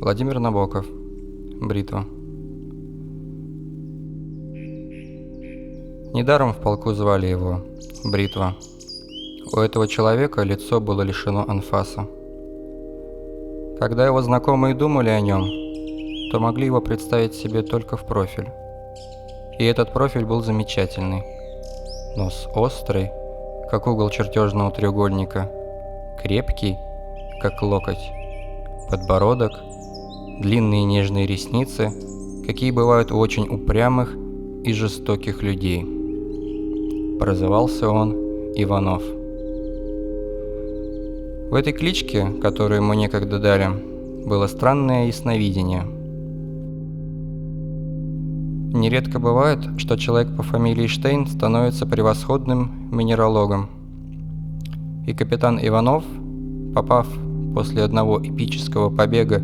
Владимир Набоков. Бритва. Недаром в полку звали его Бритва. У этого человека лицо было лишено анфаса. Когда его знакомые думали о нем, то могли его представить себе только в профиль. И этот профиль был замечательный. Нос острый, как угол чертежного треугольника, крепкий, как локоть, подбородок, длинные нежные ресницы, какие бывают у очень упрямых и жестоких людей. Прозывался он Иванов. В этой кличке, которую ему некогда дали, было странное ясновидение. Нередко бывает, что человек по фамилии Штейн становится превосходным минералогом. И капитан Иванов, попав после одного эпического побега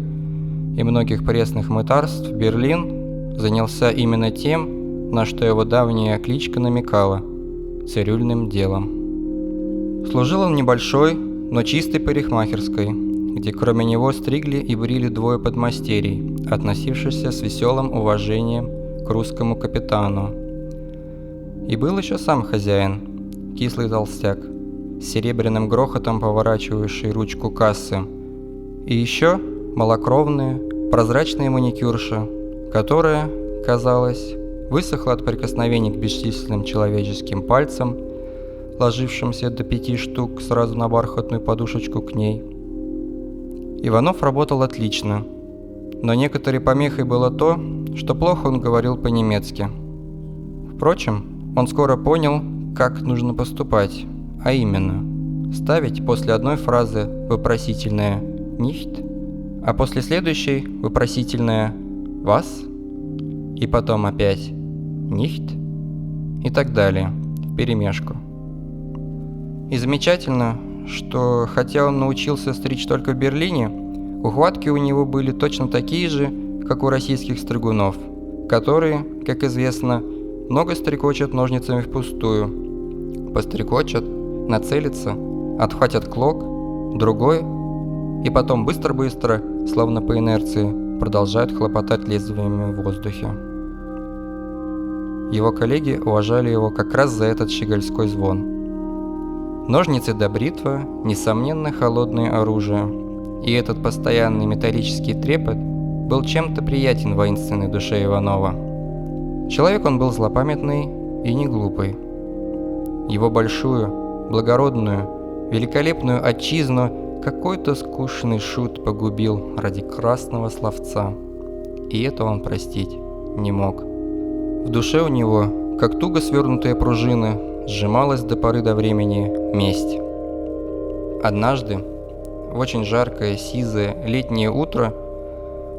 и многих пресных мытарств в Берлин, занялся именно тем, на что его давняя кличка намекала – цирюльным делом. Служил он небольшой, но чистой парикмахерской, где кроме него стригли и брили двое подмастерий, относившихся с веселым уважением к русскому капитану. И был еще сам хозяин, кислый толстяк, с серебряным грохотом поворачивающий ручку кассы, и еще малокровная, прозрачная маникюрша, которая, казалось, высохла от прикосновений к бесчисленным человеческим пальцам, ложившимся до 5 штук сразу на бархатную подушечку к ней. Иванов работал отлично, но некоторой помехой было то, что плохо он говорил по-немецки. Впрочем, он скоро понял, как нужно поступать, а именно, ставить после одной фразы вопросительное «nicht», а после следующей вопросительное «was», и потом опять «nicht» и так далее, вперемешку. И замечательно, что хотя он научился стричь только в Берлине, ухватки у него были точно такие же, как у российских стригунов, которые, как известно, много стрекочут ножницами впустую, пострекочут, нацелятся, отхватят клок, другой, и потом быстро-быстро, словно по инерции, продолжают хлопотать лезвиями в воздухе. Его коллеги уважали его как раз за этот щегольской звон. Ножницы да бритва – несомненно холодное оружие, и этот постоянный металлический трепет был чем-то приятен воинственной душе Иванова. Человек он был злопамятный и не глупый. Его большую, благородную, великолепную отчизну какой-то скучный шут погубил ради красного словца, и это он простить не мог. В душе у него, как туго свернутая пружина, сжималась до поры до времени месть. Однажды, в очень жаркое, сизое летнее утро,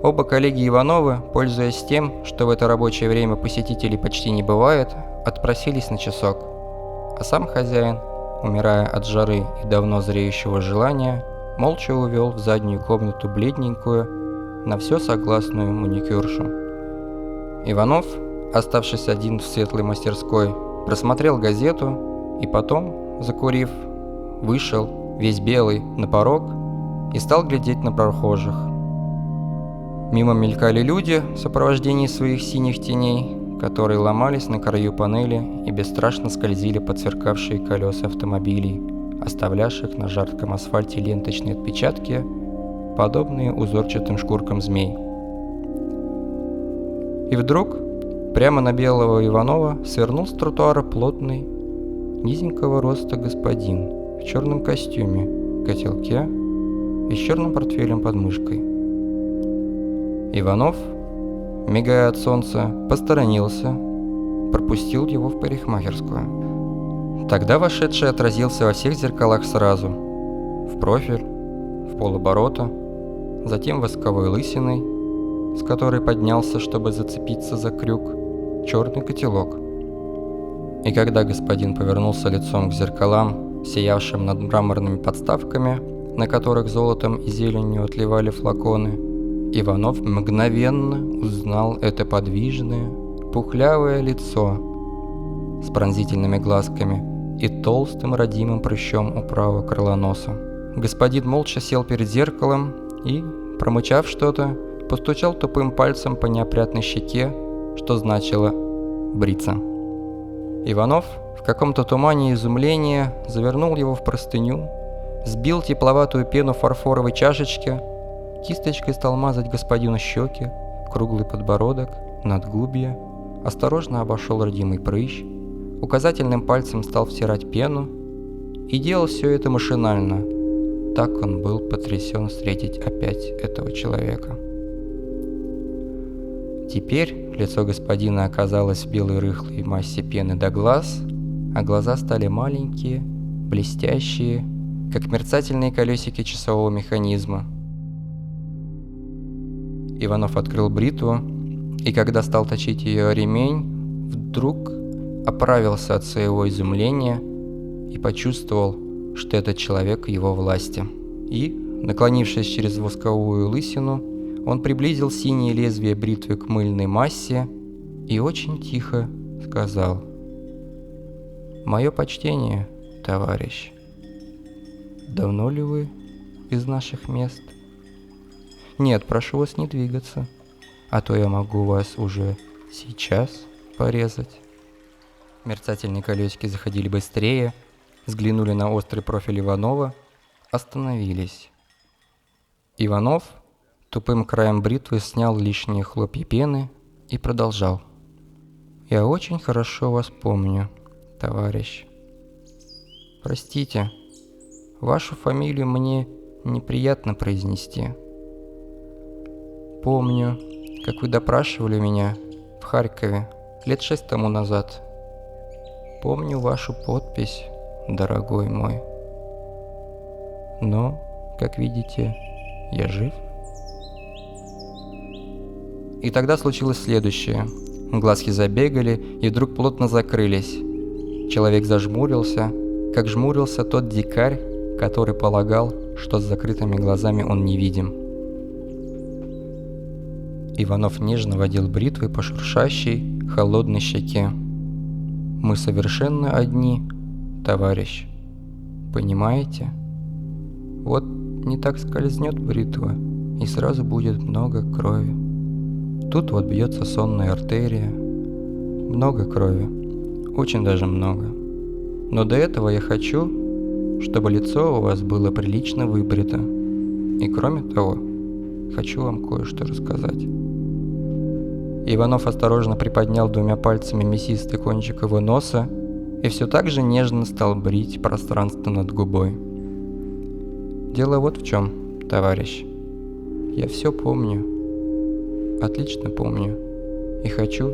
оба коллеги Ивановы, пользуясь тем, что в это рабочее время посетителей почти не бывает, отпросились на часок, а сам хозяин, умирая от жары и давно зреющего желания, молча увел в заднюю комнату бледненькую, на все согласную маникюршу. Иванов, оставшись один в светлой мастерской, просмотрел газету и потом, закурив, вышел, весь белый, на порог и стал глядеть на прохожих. Мимо мелькали люди в сопровождении своих синих теней, которые ломались на краю панели и бесстрашно скользили под сверкавшие колеса автомобилей, оставлявших на жарком асфальте ленточные отпечатки, подобные узорчатым шкуркам змей. И вдруг прямо на белого Иванова свернул с тротуара плотный, низенького роста господин в черном костюме, котелке и с черным портфелем под мышкой. Иванов, мигая от солнца, посторонился, пропустил его в парикмахерскую. Тогда вошедший отразился во всех зеркалах сразу: в профиль, в полоборота, затем восковой лысиной, с которой поднялся, чтобы зацепиться за крюк, черный котелок. И когда господин повернулся лицом к зеркалам, сиявшим над мраморными подставками, на которых золотом и зеленью отливали флаконы, Иванов мгновенно узнал это подвижное, пухлявое лицо с пронзительными глазками и толстым родимым прыщом у правого крыла носа. Господин молча сел перед зеркалом и, промычав что-то, постучал тупым пальцем по неопрятной щеке, что значило «бриться». Иванов в каком-то тумане изумления завернул его в простыню, сбил тепловатую пену в фарфоровой чашечке, кисточкой стал мазать господину щеки, круглый подбородок, надгубье, осторожно обошел родимый прыщ, указательным пальцем стал втирать пену и делал все это машинально. Так он был потрясен встретить опять этого человека. Теперь лицо господина оказалось в белой рыхлой массе пены до глаз, а глаза стали маленькие, блестящие, как мерцательные колесики часового механизма. Иванов открыл бритву, и когда стал точить ее о ремень, вдруг оправился от своего изумления и почувствовал, что этот человек в его власти. И, наклонившись через восковую лысину, он приблизил синее лезвие бритвы к мыльной массе и очень тихо сказал: «Мое почтение, товарищ. Давно ли вы из наших мест? Нет, прошу вас не двигаться, а то я могу вас уже сейчас порезать». Мерцательные колесики заходили быстрее, взглянули на острый профиль Иванова, остановились. Иванов тупым краем бритвы снял лишние хлопья пены и продолжал: «Я очень хорошо вас помню, товарищ. Простите, вашу фамилию мне неприятно произнести. Помню, как вы допрашивали меня в Харькове лет 6 тому назад. Помню вашу подпись, дорогой мой. Но, как видите, я жив». И тогда случилось следующее. Глазки забегали и вдруг плотно закрылись. Человек зажмурился, как жмурился тот дикарь, который полагал, что с закрытыми глазами он невидим. Иванов нежно водил бритвой по шуршащей, холодной щеке. «Мы совершенно одни, товарищ. Понимаете? Вот не так скользнет бритва, и сразу будет много крови. Тут вот бьется сонная артерия. Много крови. Очень даже много. Но до этого я хочу, чтобы лицо у вас было прилично выбрито. И кроме того, хочу вам кое-что рассказать». Иванов осторожно приподнял 2 пальцами мясистый кончик его носа и все так же нежно стал брить пространство над губой. «Дело вот в чем, товарищ. Я все помню. Отлично помню. И хочу,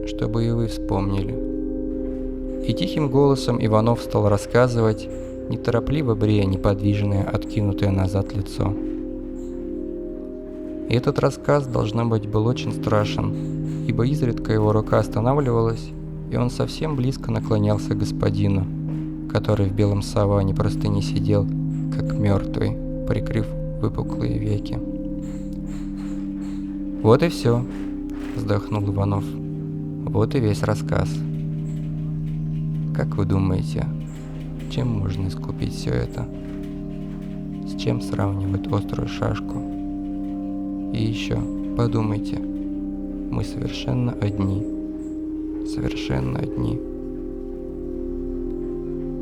чтобы и вы вспомнили». И тихим голосом Иванов стал рассказывать, неторопливо брея неподвижное, откинутое назад лицо. И этот рассказ, должно быть, был очень страшен, ибо изредка его рука останавливалась, и он совсем близко наклонялся к господину, который в белом саване простыни сидел, как мертвый, прикрыв выпуклые веки. «Вот и все», — вздохнул Иванов. «Вот и весь рассказ. Как вы думаете, чем можно искупить все это? С чем сравнивать острую шашку? И еще, подумайте, мы совершенно одни. Совершенно одни.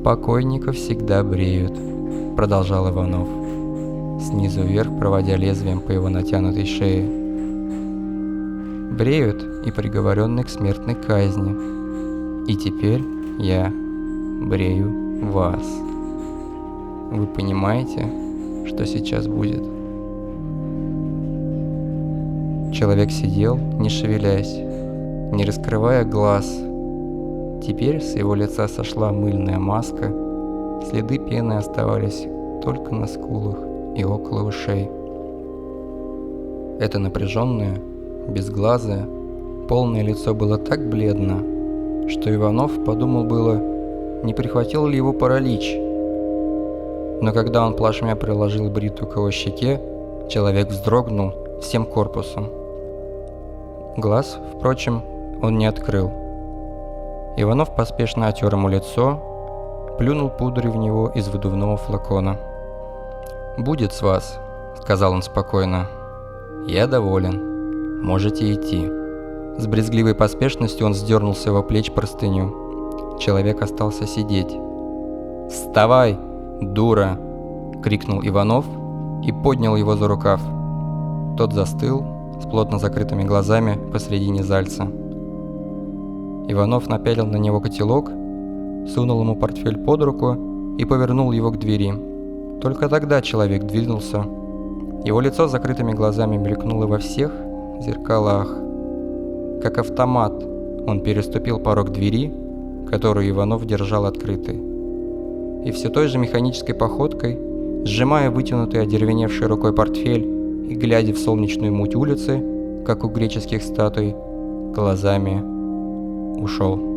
Покойников всегда бреют», — продолжал Иванов, снизу вверх проводя лезвием по его натянутой шее. «Бреют и приговоренных к смертной казни. И теперь я брею вас. Вы понимаете, что сейчас будет?» Человек сидел, не шевелясь, не раскрывая глаз. Теперь с его лица сошла мыльная маска, следы пены оставались только на скулах и около ушей. Это напряженное, безглазое, полное лицо было так бледно, что Иванов подумал было, не прихватил ли его паралич. Но когда он плашмя приложил бритву к его щеке, человек вздрогнул всем корпусом. Глаз, впрочем, он не открыл. Иванов поспешно отер ему лицо, плюнул пудрой в него из выдувного флакона. «Будет с вас», — сказал он спокойно. «Я доволен. Можете идти». С брезгливой поспешностью он сдернул с его плеч простыню. Человек остался сидеть. «Вставай, дура!» — крикнул Иванов и поднял его за рукав. Тот застыл с плотно закрытыми глазами посредине Зальца. Иванов напялил на него котелок, сунул ему портфель под руку и повернул его к двери. Только тогда человек двинулся. Его лицо с закрытыми глазами мелькнуло во всех зеркалах. Как автомат он переступил порог двери, которую Иванов держал открытой. И все той же механической походкой, сжимая вытянутой одеревеневшей рукой портфель и глядя в солнечную муть улицы, как у греческих статуй, глазами ушел.